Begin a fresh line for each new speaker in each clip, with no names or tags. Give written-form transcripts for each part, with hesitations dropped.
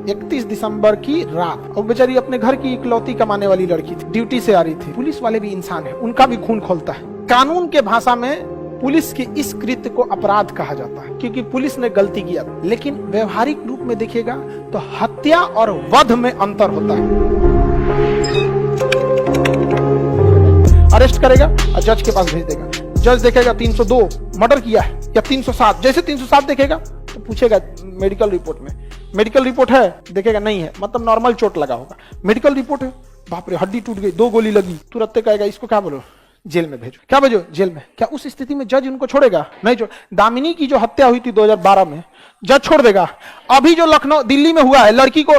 31 दिसंबर की रात, और बेचारी अपने घर की इकलौती कमाने वाली लड़की थी, ड्यूटी से आ रही थी। पुलिस वाले भी इंसान है, उनका भी खून खौलता है। कानून के भाषा में पुलिस के इस कृत्य को अपराध कहा जाता है, क्योंकि पुलिस ने गलती किया। लेकिन व्यवहारिक रूप में देखिएगा तो हत्या और वध में अंतर होता है। अरेस्ट करेगा और जज के पास भेज देगा। जज देखेगा 302 मर्डर किया है या 307, जैसे 307 देखेगा तो पूछेगा मेडिकल रिपोर्ट में, मेडिकल रिपोर्ट है, देखेगा नहीं है, मतलब नॉर्मल चोट लगा होगा। मेडिकल रिपोर्ट है, बाप रे हड्डी टूट गई, 2 गोली लगी, तुरंत कहेगा इसको क्या बोलो, जेल में भेजो। क्या भेजो? जेल में। क्या उस स्थिति में जज उनको छोड़ेगा? नहीं छोड़। दामिनी की जो हत्या हुई थी 2012 में, जज छोड़ देगा। अभी जो लखनऊ दिल्ली में हुआ है, लड़की को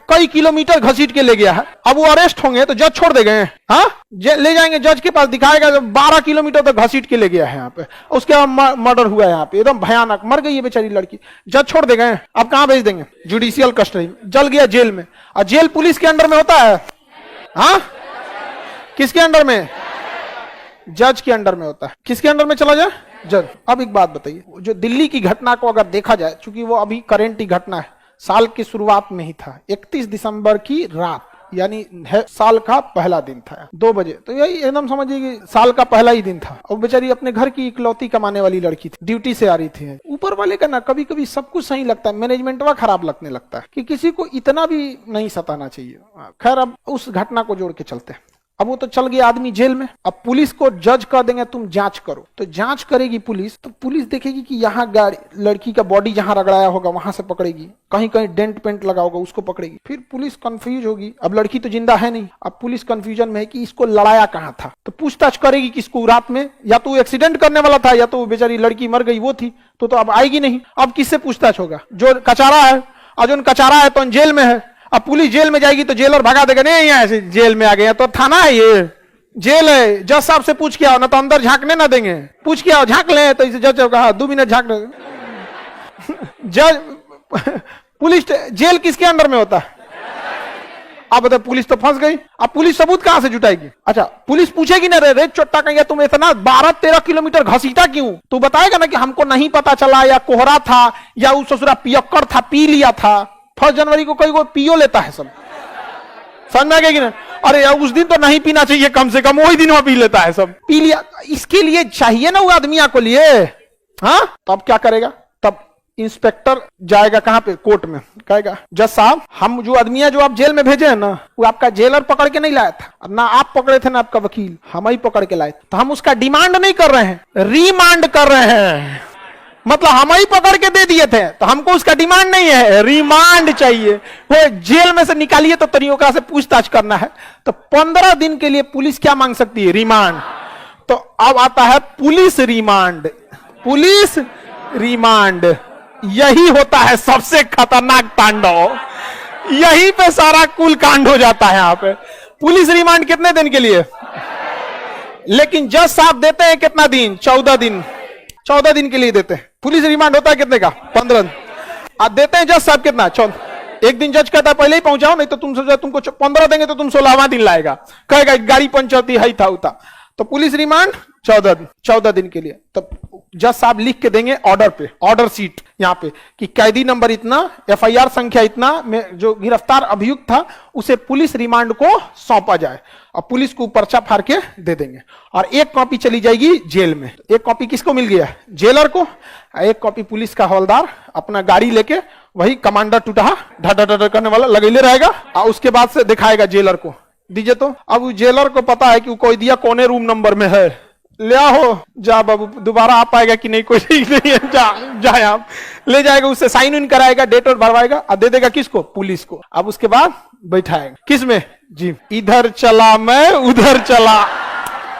कई किलोमीटर घसीट के ले गया है, अब वो अरेस्ट होंगे तो जज छोड़ देंगे? हाँ, ले जाएंगे जज के पास, दिखाएगा 12 किलोमीटर तक घसीट के ले गया है यहाँ पे, उसके बाद मर्डर हुआ है यहाँ पे, एकदम भयानक, मर गई है बेचारी लड़की, जज छोड़ देंगे। अब कहाँ भेज देंगे? जुडिशियल कस्टडी में। जल गया जेल में। और जेल पुलिस के अंडर में होता है? हाँ, किसके अंडर में? जज के अंडर में होता है। किसके अंडर में चला जाए? जज। अब एक बात बताइए, जो दिल्ली की घटना को अगर देखा जाए, चूंकि वो अभी करंट ही घटना है, साल की शुरुआत में ही था, 31 दिसंबर की रात, यानी साल का पहला दिन था 2 बजे, तो यही एकदम समझिए कि साल का पहला ही दिन था। और बेचारी अपने घर की इकलौती कमाने वाली लड़की थी, ड्यूटी से आ रही थी। ऊपर वाले का ना कभी कभी सब कुछ सही लगता है, मैनेजमेंट वा खराब लगने लगता है कि किसी को इतना भी नहीं सताना चाहिए। खैर, अब उस घटना को जोड़ के चलते हैं। अब वो तो चल गया आदमी जेल में, अब पुलिस को जज कर देंगे तुम जांच करो, तो जांच करेगी पुलिस, तो पुलिस देखेगी कि यहाँ गाड़ी, लड़की का बॉडी जहां रगड़ाया होगा वहां से पकड़ेगी, कहीं कहीं डेंट पेंट लगा होगा उसको पकड़ेगी। फिर पुलिस कंफ्यूज होगी, अब लड़की तो जिंदा है नहीं, अब पुलिस कंफ्यूजन में है कि इसको लड़ाया कहाँ था, तो पूछताछ करेगी किसको, रात में या तो एक्सीडेंट करने वाला था या तो बेचारी लड़की मर गई वो थी, तो अब आएगी नहीं। अब किससे पूछताछ होगा? जो कचारा है, और जो कचारा है तो जेल में है। अब पुलिस जेल में जाएगी तो जेलर भगा देगा, नहीं यहाँ से जेल में आ गए, तो थाना है, ये जेल है, जज साहब से पूछ के आओ, ना तो अंदर झांकने ना देंगे, पूछ के आओ, झांक ले, तो इसे जज कहा 2 मिनट झांक जज। पुलिस जेल किसके अंडर में होता है? अब बताए, पुलिस तो फंस गई, अब पुलिस सबूत कहां से जुटाएगी? अच्छा, पुलिस पूछेगी ना, रे चोट्टा कहीं तुम इतना 12-13 किलोमीटर घसीटा क्यों? तू बताएगा ना कि हमको नहीं पता चला, या कोहरा था, या उस ससुरा पियक्कड़ था, पी लिया था। 1 जनवरी को कोई पियो लेता है सब, समझ में आ गया कि नहीं? अरे यार उस दिन तो नहीं पीना चाहिए, कम से कम वही दिन वो पी लेता है, सब पी लिया। इसके लिए चाहिए ना वो आदमी को लिए, हाँ, तो अब क्या करेगा? तब इंस्पेक्टर जाएगा कहां पे? कोर्ट में, कहेगा जज साहब, हम जो आदमी जो आप जेल में भेजे हैं ना, वो आपका जेलर पकड़ के नहीं लाया था, ना आप पकड़े थे ना आपका वकील, हम ही पकड़ के लाए, तो हम उसका डिमांड नहीं कर रहे हैं, रिमांड कर रहे हैं। मतलब हम ही पकड़ के दे दिए थे, तो हमको उसका डिमांड नहीं है, रिमांड चाहिए। वो जेल में से निकालिए तो तरीका से पूछताछ करना है, तो 15 दिन के लिए पुलिस क्या मांग सकती है? रिमांड। तो अब आता है पुलिस रिमांड। पुलिस रिमांड, यही होता है सबसे खतरनाक तांडव, यहीं पे सारा कुल कांड हो जाता है। यहाँ पे पुलिस रिमांड कितने दिन के लिए? लेकिन जज साहब देते हैं कितना दिन? 14 दिन। 14 दिन के लिए देते हैं। पुलिस रिमांड होता है कितने का? 15 दिन। आप देते हैं जज साहब कितना? 14। एक दिन जज कहता है पहले ही पहुंचाओ, नहीं तो तुम सोचो तुमको 15 देंगे तो तुम 16वां दिन लाएगा, कहेगा गाड़ी पंचर थी, है था उता। तो पुलिस रिमांड 14 दिन के लिए। तब जज साहब लिख के देंगे ऑर्डर पे, ऑर्डर सीट यहाँ पे, कि कैदी नंबर इतना, FIR संख्या इतना में जो गिरफ्तार अभियुक्त था उसे पुलिस रिमांड को सौंपा जाए, और पुलिस को पर्चा फाड़ के दे देंगे। और एक कॉपी चली जाएगी जेल में। एक कॉपी किसको मिल गया? जेलर को। एक कॉपी पुलिस का हवलदार अपना गाड़ी लेके, वही कमांडर टूटा ढा करने वाला लगेले रहेगा, और उसके बाद से दिखाएगा जेलर को, दीजिए। तो अब जेलर को पता है कि कोई दिया कोने रूम नंबर में है, ले आओ, जा बाबू, दोबारा आ पाएगा कि नहीं कोई ठीक नहीं है, जाए आप, ले जाएगा, उससे साइन इन कराएगा, डेट और भरवाएगा, और दे देगा किसको? पुलिस को। अब उसके बाद बैठाएगा किस में? जी, इधर चला मैं, उधर चला,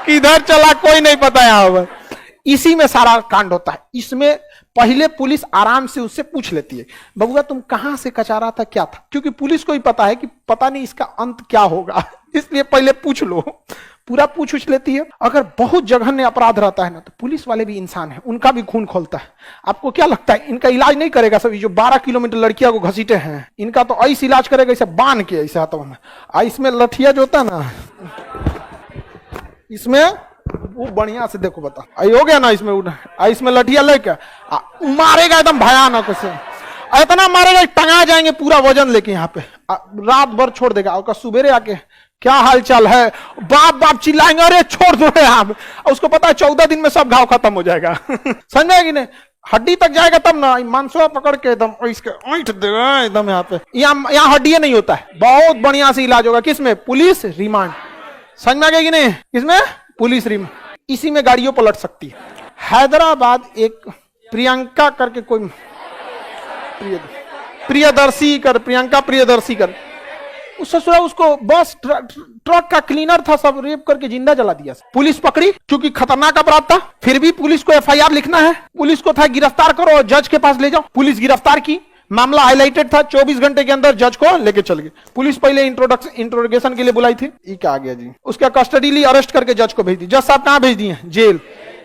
किधर चला कोई नहीं पता यहाँ पर। इसी में सारा कांड होता है। इसमें पहले पुलिस आराम से उससे पूछ लेती है, बबुआ तुम कहां से कचारा था, क्या था, क्योंकि पुलिस को ही पता है कि पता नहीं इसका अंत क्या होगा, इसलिए पहले पूछ लो, पूरा पूछ लेती है। अगर बहुत जघन्य अपराध रहता है ना, तो पुलिस वाले भी इंसान है, उनका भी खून खोलता है। आपको क्या लगता है इनका इलाज नहीं करेगा? सभी जो 12 किलोमीटर लड़कियां को घसीटे हैं, इनका तो ऐसे इलाज करेगा, इसे बांध के ऐसे हाथों में, इसमें लठिया जो होता है ना, इसमें वो बढ़िया से देखो, बता आई हो गया ना, इसमें लठिया लेके मारेगा एकदम भयानक से, इतना मारेगा टंगा जाएंगे पूरा वजन लेके यहाँ पे, रात भर छोड़ देगा। और सुबेरे आके क्या हाल चाल है, बाप बाप चिल्लाएंगे, अरे छोड़ दो यहाँ। उसको पता है 14 दिन में सब घाव खत्म हो जाएगा। समझे कि नहीं, हड्डी तक जाएगा तब ना, मांसुआ पकड़ के एकदम इसके ऐंठ देगा एकदम यहाँ पे। यहाँ हड्डी नहीं होता है, बहुत बढ़िया से इलाज होगा। किसमें? Police remand. समझ में आ गया कि नहीं? किसमें? Police remand. इसी में गाड़ियों पलट सकती है। हैदराबाद एक प्रियंका करके कोई प्रियदर्शी कर, प्रियंका प्रियदर्शी कर, उस ससुरा उसको बस ट्रक का क्लीनर था, सब रेप करके जिंदा जला दिया। पुलिस पकड़ी क्योंकि खतरनाक अपराध था, फिर भी पुलिस को एफआईआर लिखना है। पुलिस को था गिरफ्तार करो और जज के पास ले जाओ। पुलिस गिरफ्तार की, मामला हाईलाइटेड था, 24 घंटे के अंदर जज को लेके चल गए। पुलिस पहले इंट्रोगेशन के लिए बुलाई थी, ये क्या आ गया जी, उसका कस्टडी ली, अरेस्ट करके जज को भेज दी। जज साहब कहां भेज दिए? जेल।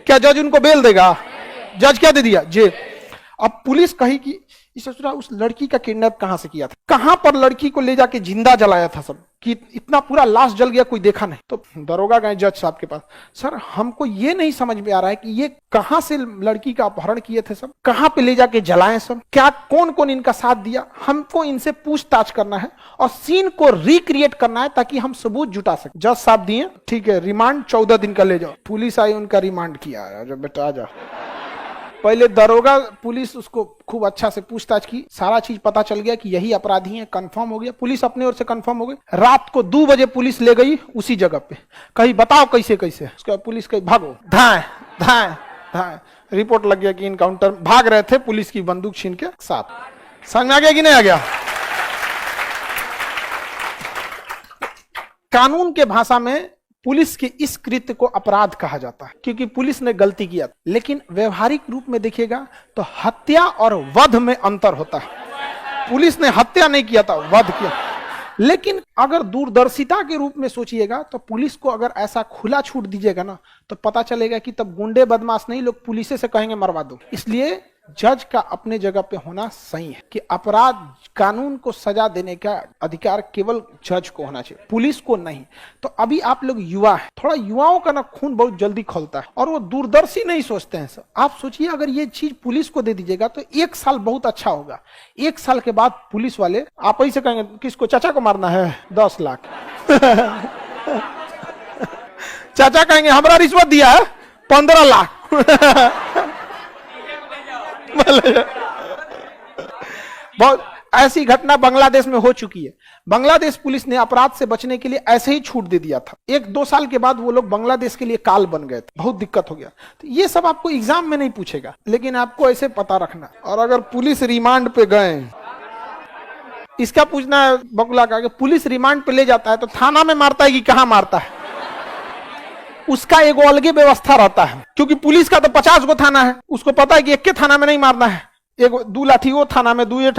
क्या जज उनको बेल देगा? जज क्या दे दिया? जेल। अब पुलिस कही कि इस ससुरा उस लड़की का किडनैप कहां से किया था, कहां पर लड़की को ले जाके जिंदा जलाया था, सब कि इतना पूरा लाश जल गया, कोई देखा नहीं। तो दरोगा गए जज साहब के पास, सर हमको ये नहीं समझ में आ रहा है कि ये कहां से लड़की का अपहरण किए थे, सब कहां पे ले जाके जलाए, सब क्या कौन कौन इनका साथ दिया, हमको इनसे पूछताछ करना है और सीन को रिक्रिएट करना है ताकि हम सबूत जुटा सके। जज साहब दिए, ठीक है रिमांड 14 दिन का ले जाओ। पुलिस आई, उनका रिमांड किया, बेटा आ जा। पहले दरोगा पुलिस उसको खूब अच्छा से पूछताछ की, सारा चीज पता चल गया कि यही अपराधी है, कंफर्म हो गया। पुलिस अपने ओर से कंफर्म हो गई। रात को 2 बजे पुलिस ले गई उसी जगह पे, कहीं बताओ कैसे कैसे। उसके बाद पुलिस कहीं भागो, धाए धाए धाए, रिपोर्ट लग गया कि इनकाउंटर, भाग रहे थे पुलिस की बंदूक छीन के साथ। समझ में आ गया कि नहीं आ गया? कानून के भाषा में पुलिस के इस कृत्य को अपराध कहा जाता है क्योंकि पुलिस ने गलती किया, लेकिन व्यवहारिक रूप में देखिएगा तो हत्या और वध में अंतर होता है। पुलिस ने हत्या नहीं किया था, वध किया। लेकिन अगर दूरदर्शिता के रूप में सोचिएगा तो पुलिस को अगर ऐसा खुला छूट दीजिएगा ना तो पता चलेगा कि तब गुंडे बदमाश नहीं, लोग पुलिस से कहेंगे मरवा दो। इसलिए जज का अपने जगह पे होना सही है कि अपराध कानून को सजा देने का अधिकार केवल जज को होना चाहिए, पुलिस को नहीं। तो अभी आप लोग युवा हैं, थोड़ा युवाओं का ना खून बहुत जल्दी खौलता है और वो दूरदर्शी नहीं सोचते हैं। सब आप सोचिए अगर ये चीज पुलिस को दे दीजिएगा तो 1 साल बहुत अच्छा होगा। 1 साल के बाद पुलिस वाले आप ऐसे कहेंगे किसको, चाचा को मारना है 10 लाख। चाचा कहेंगे हमारा रिश्वत दिया है 15 लाख। बहुत ऐसी घटना बांग्लादेश में हो चुकी है। बांग्लादेश पुलिस ने अपराध से बचने के लिए ऐसे ही छूट दे दिया था। 1-2 साल के बाद वो लोग बांग्लादेश के लिए काल बन गए थे, बहुत दिक्कत हो गया। तो ये सब आपको एग्जाम में नहीं पूछेगा, लेकिन आपको ऐसे पता रखना। और अगर पुलिस रिमांड पे गए, इसका पूछना है बकुला का, पुलिस रिमांड पे ले जाता है तो थाना में मारता है कि कहां मारता है? उसका एक अलग व्यवस्था रहता है क्योंकि पुलिस का तो 50 गो थाना है, उसको पता है कि एक के थाना में नहीं मारना है, एक 2 लाठी वो थाना में, 2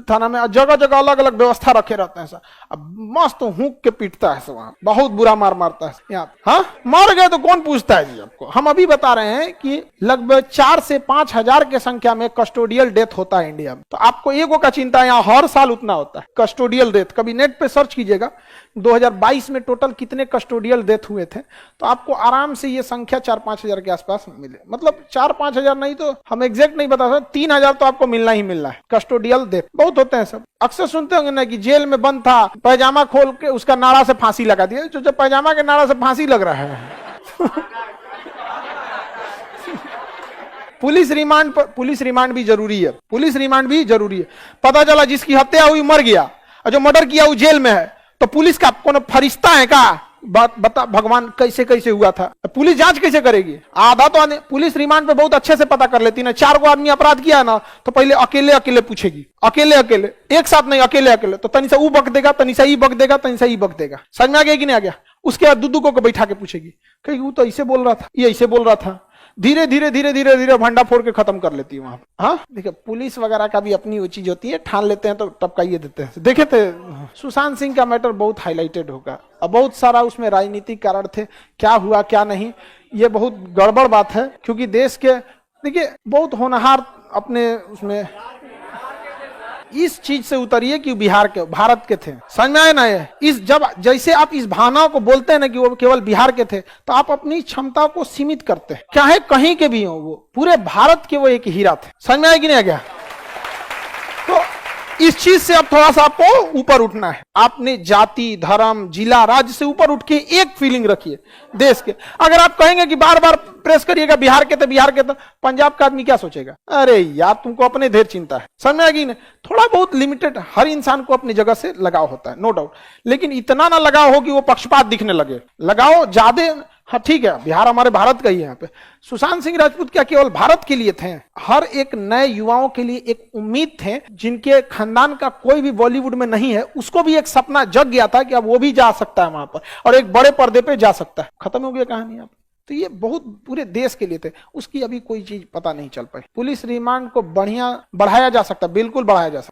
थाना में, जगह जगह अलग अलग व्यवस्था रखे रहते हैं। अब मस्त हुक के पीटता है, वहां बहुत बुरा मार मारता है यहाँ। हाँ मर गए तो कौन पूछता है जी आपको? हम अभी बता रहे हैं कि लगभग 4 से 5 हजार के संख्या में कस्टोडियल डेथ होता है इंडिया में। तो आपको एगो का चिंता है, यहाँ हर साल उतना होता है कस्टोडियल डेथ। कभी नेट पे सर्च कीजिएगा 2022 में टोटल कितने कस्टोडियल डेथ हुए थे, तो आपको आराम से ये संख्या 4-5 हजार के आसपास मिले। मतलब 4-5 हजार नहीं तो हम एग्जैक्ट नहीं बता सकते, 3 हजार तो आपको मिलना ही मिलना है। कस्टोडियल डेथ बहुत होते हैं सब। अक्सर सुनते होंगे ना कि जेल में बंद था, पैजामा खोल के उसका नाड़ा से फांसी लगा दिया। जो जब पैजामा के नाड़ा से फांसी लग रहा है। पुलिस रिमांड भी जरूरी है, पुलिस रिमांड भी जरूरी है। पता चला जिसकी हत्या हुई मर गया और जो मर्डर किया वो जेल में है, तो पुलिस का कौन फरिश्ता है का? बात बता भगवान कैसे कैसे हुआ था, पुलिस जांच कैसे करेगी? आधा तो पुलिस रिमांड पे बहुत अच्छे से पता कर लेती ना। 4 गो आदमी अपराध किया ना तो पहले अकेले अकेले पूछेगी, अकेले अकेले, एक साथ नहीं, अकेले अकेले। तो तनी सा वो बक देगा, तनी सा ई बक देगा, तनी सा ई बक देगा। समझ में आ गया कि नहीं आ गया? उसके बाद 2 को बैठा के पूछेगी, कहीं वो तो ऐसे बोल रहा था, ये ऐसे बोल रहा था। धीरे धीरे भंडा फोड़ के खत्म कर लेती है वहां। हाँ देखिए पुलिस वगैरह का भी अपनी वो चीज होती है, ठान लेते हैं तो टपकाइए देते हैं। देखे थे सुशांत सिंह का मैटर बहुत हाईलाइटेड होगा, अब बहुत सारा उसमें राजनीतिक कारण थे, क्या हुआ क्या नहीं, ये बहुत गड़बड़ बात है। क्योंकि देश के देखिए बहुत होनहार अपने उसमें इस चीज से उतरिए कि बिहार के, भारत के थे। समझ में आए ना? ये इस जब जैसे आप इस भावना को बोलते हैं ना कि वो केवल बिहार के थे, तो आप अपनी क्षमता को सीमित करते हैं। चाहे कहीं के भी हो, वो पूरे भारत के वो एक हीरा थे। समझ में आए कि नहीं आ गया? तो इस चीज से अब थोड़ा सा आपको ऊपर उठना है। आपने जाति, धर्म, जिला, राज्य से ऊपर उठ के एक फीलिंग रखिए देश के। अगर आप कहेंगे कि बार बार प्रेस करिएगा बिहार के तो बिहार के तो, पंजाब का आदमी क्या सोचेगा? अरे यार तुमको अपने ढेर चिंता है, समझ में आएगी ना? थोड़ा बहुत लिमिटेड, हर इंसान को अपनी जगह से लगाव होता है, नो डाउट, लेकिन इतना ना लगाव हो कि वो पक्षपात दिखने लगे। लगाओ ज्यादा, हाँ ठीक है, बिहार हमारे भारत का ही है। यहाँ पे सुशांत सिंह राजपूत क्या केवल भारत के लिए थे? हर एक नए युवाओं के लिए एक उम्मीद थे, जिनके खानदान का कोई भी बॉलीवुड में नहीं है, उसको भी एक सपना जग गया था कि अब वो भी जा सकता है वहां पर और एक बड़े पर्दे पे जा सकता है। खत्म हो गया कहानी यहाँ पे। तो ये बहुत पूरे देश के लिए थे, उसकी अभी कोई चीज पता नहीं चल पाई। पुलिस रिमांड को बढ़ाया जा सकता, बिल्कुल बढ़ाया जा सकता।